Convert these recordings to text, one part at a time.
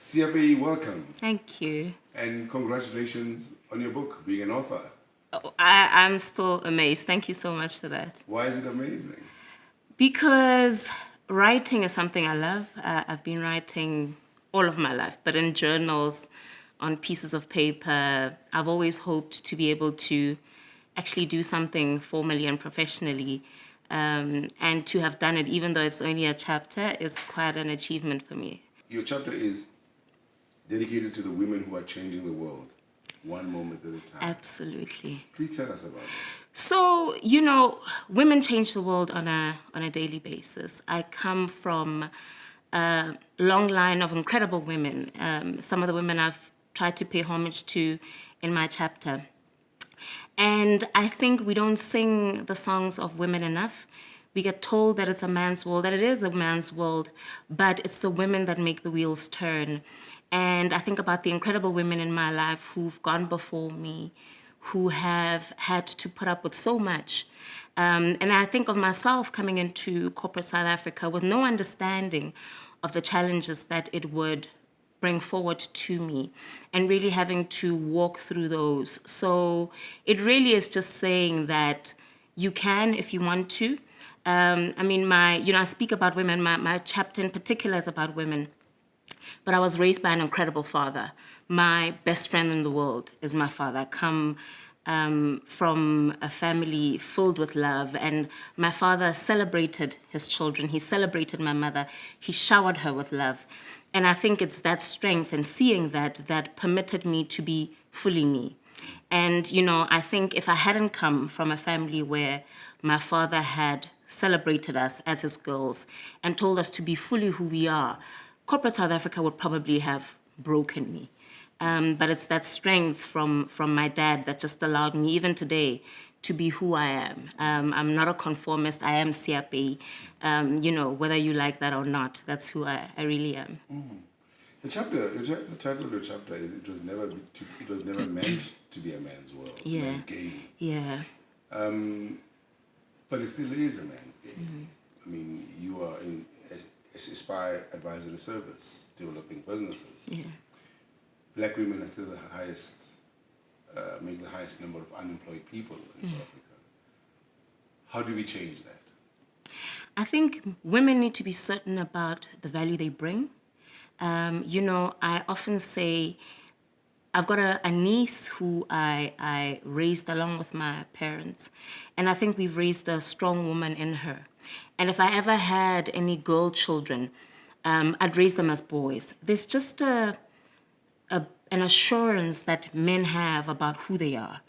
Seapei, welcome. Thank you. And congratulations on your book, being an author. Oh, I'm still amazed. Thank you so much for that. Why is it amazing? Because writing is something I love. I've been writing all of my life, but in journals, on pieces of paper. I've always hoped to be able to actually do something formally and professionally. And to have done it, even though it's only a chapter, is quite an achievement for me. Your chapter is dedicated to the women who are changing the world, one moment at a time. Absolutely. Please tell us about it. So, women change the world on a daily basis. I come from a long line of incredible women. Some of the women I've tried to pay homage to in my chapter. And I think we don't sing the songs of women enough. We get told that it's a man's world, that it is a man's world, but it's the women that make the wheels turn. And I think about the incredible women in my life who've gone before me, who have had to put up with so much. And I think of myself coming into corporate South Africa with no understanding of the challenges that it would bring forward to me and really having to walk through those. So it really is just saying that you can if you want to. I speak about women. My chapter in particular is about women. But I was raised by an incredible father. My best friend in the world is my father. I come from a family filled with love, and my father celebrated his children. He celebrated my mother. He showered her with love. And I think it's that strength and seeing that permitted me to be fully me. And, I think if I hadn't come from a family where my father had celebrated us as his girls and told us to be fully who we are, corporate South Africa would probably have broken me. But it's that strength from my dad that just allowed me, even today, to be who I am. I'm not a conformist. I am Seapei. Whether you like that or not, that's who I really am. Mm. The title of your chapter is "It was never meant to be a man's world, Yeah. man's game." Yeah. But it still is a man's game. I mean, you are in Aspire Advisory Service, developing businesses. Yeah. Black women are still the highest, make the highest number of unemployed people in South Africa. How do we change that? I think women need to be certain about the value they bring. I often say, I've got a niece who I raised along with my parents, and I think we've raised a strong woman in her. And if I ever had any girl children, I'd raise them as boys. There's just an assurance that men have about who they are.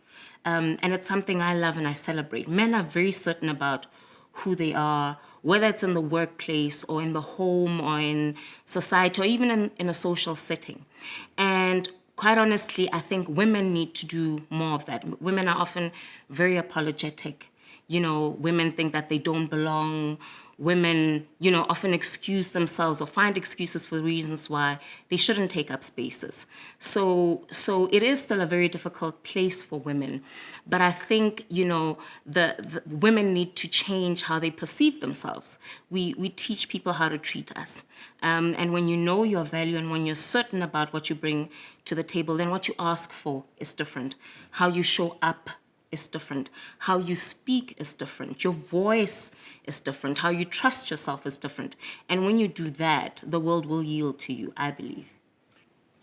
And it's something I love and I celebrate. Men are very certain about who they are, whether it's in the workplace or in the home or in society or even in a social setting. And quite honestly, I think women need to do more of that. Women are often very apologetic. Women think that they don't belong. Women, often excuse themselves or find excuses for reasons why they shouldn't take up spaces. So it is still a very difficult place for women. But I think, the women need to change how they perceive themselves. We teach people how to treat us. And when you know your value and when you're certain about what you bring to the table, then what you ask for is different. How you show up is different. How you speak is different. Your voice is different. How you trust yourself is different. And when you do that, the world will yield to you, I believe.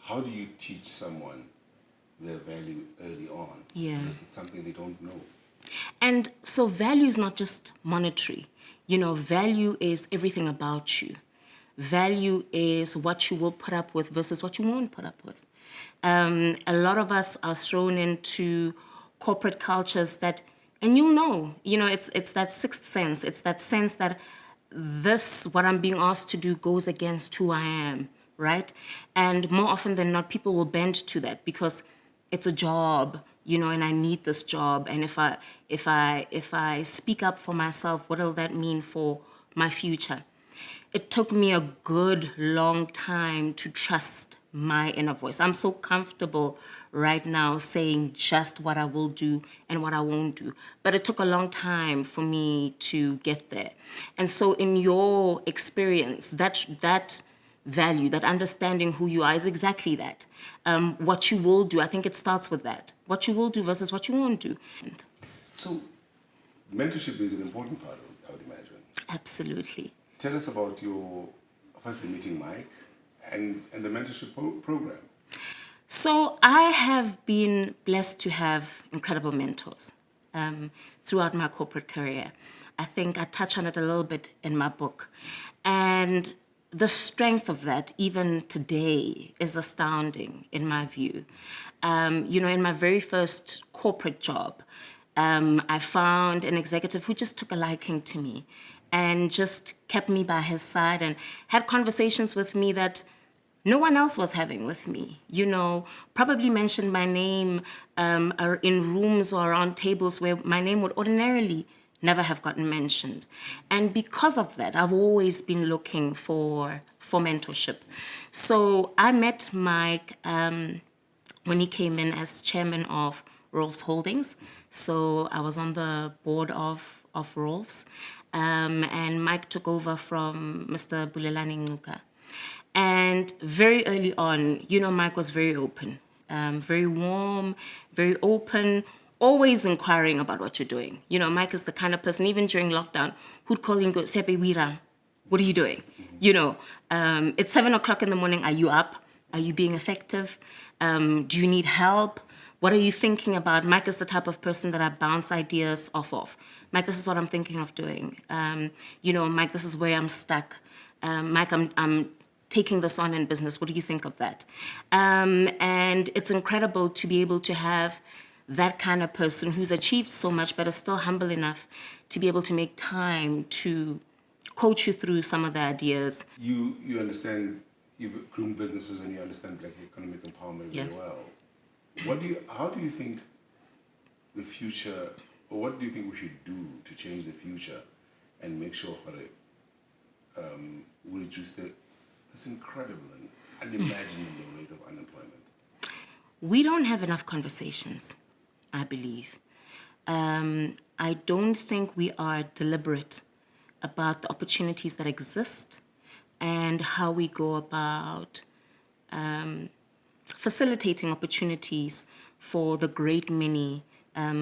How do you teach someone their value early on? Yeah. Because it's something they don't know. And so value is not just monetary. Value is everything about you. Value is what you will put up with versus what you won't put up with. A lot of us are thrown into corporate cultures that, and you'll know, it's that sixth sense. It's that sense that what I'm being asked to do goes against who I am, right? And more often than not, people will bend to that because it's a job, and I need this job. And if I speak up for myself, what will that mean for my future? It took me a good long time to trust my inner voice. I'm so comfortable right now saying just what I will do and what I won't do. But it took a long time for me to get there. And so in your experience, that value, that understanding who you are is exactly that. What you will do, I think it starts with that. What you will do versus what you won't do. So mentorship is an important part of it, I would imagine. Absolutely. Tell us about your firstly meeting Mike and the mentorship program. So I have been blessed to have incredible mentors throughout my corporate career. I think I touch on it a little bit in my book. And the strength of that, even today, is astounding in my view. In my very first corporate job, I found an executive who just took a liking to me and just kept me by his side and had conversations with me that no one else was having with me. Probably mentioned my name in rooms or around tables where my name would ordinarily never have gotten mentioned. And because of that, I've always been looking for mentorship. So I met Mike when he came in as chairman of Rolf's Holdings. So I was on the board of Rolf's. And Mike took over from Mr. Bulelani Nguka. And very early on, Mike was very open, very warm, very open, always inquiring about what you're doing. Mike is the kind of person, even during lockdown, who'd call you and go, Seapei Wira, what are you doing? It's 7 o'clock in the morning. Are you up? Are you being effective? Do you need help? What are you thinking about? Mike is the type of person that I bounce ideas off of. Mike, this is what I'm thinking of doing. Mike, this is where I'm stuck. Mike, I'm taking this on in business. What do you think of that? And it's incredible to be able to have that kind of person who's achieved so much but is still humble enough to be able to make time to coach you through some of the ideas. You understand, you've groomed businesses and you understand Black economic empowerment very well. How do you think the future, or what do you think we should do to change the future and make sure we reduce this incredible and unimaginable rate of unemployment? We don't have enough conversations, I believe. I don't think we are deliberate about the opportunities that exist and how we go about facilitating opportunities for the great many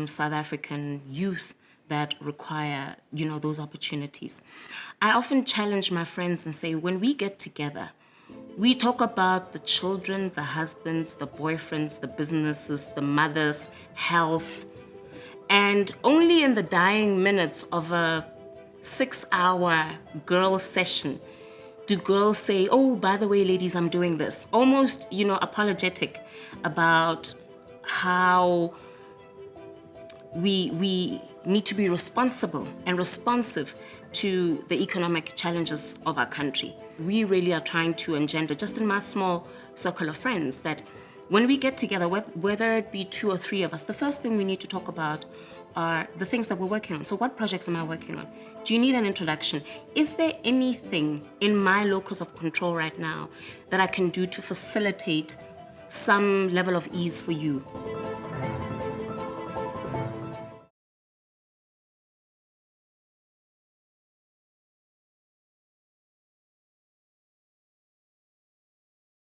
South African youth that require, those opportunities. I often challenge my friends and say, when we get together, we talk about the children, the husbands, the boyfriends, the businesses, the mothers, health, and only in the dying minutes of a 6-hour girls' session do girls say, oh, by the way, ladies, I'm doing this. Almost, apologetic about how we need to be responsible and responsive to the economic challenges of our country. We really are trying to engender, just in my small circle of friends, that when we get together, whether it be 2 or 3 of us, the first thing we need to talk about are the things that we're working on. So what projects am I working on? Do you need an introduction? Is there anything in my locus of control right now that I can do to facilitate some level of ease for you?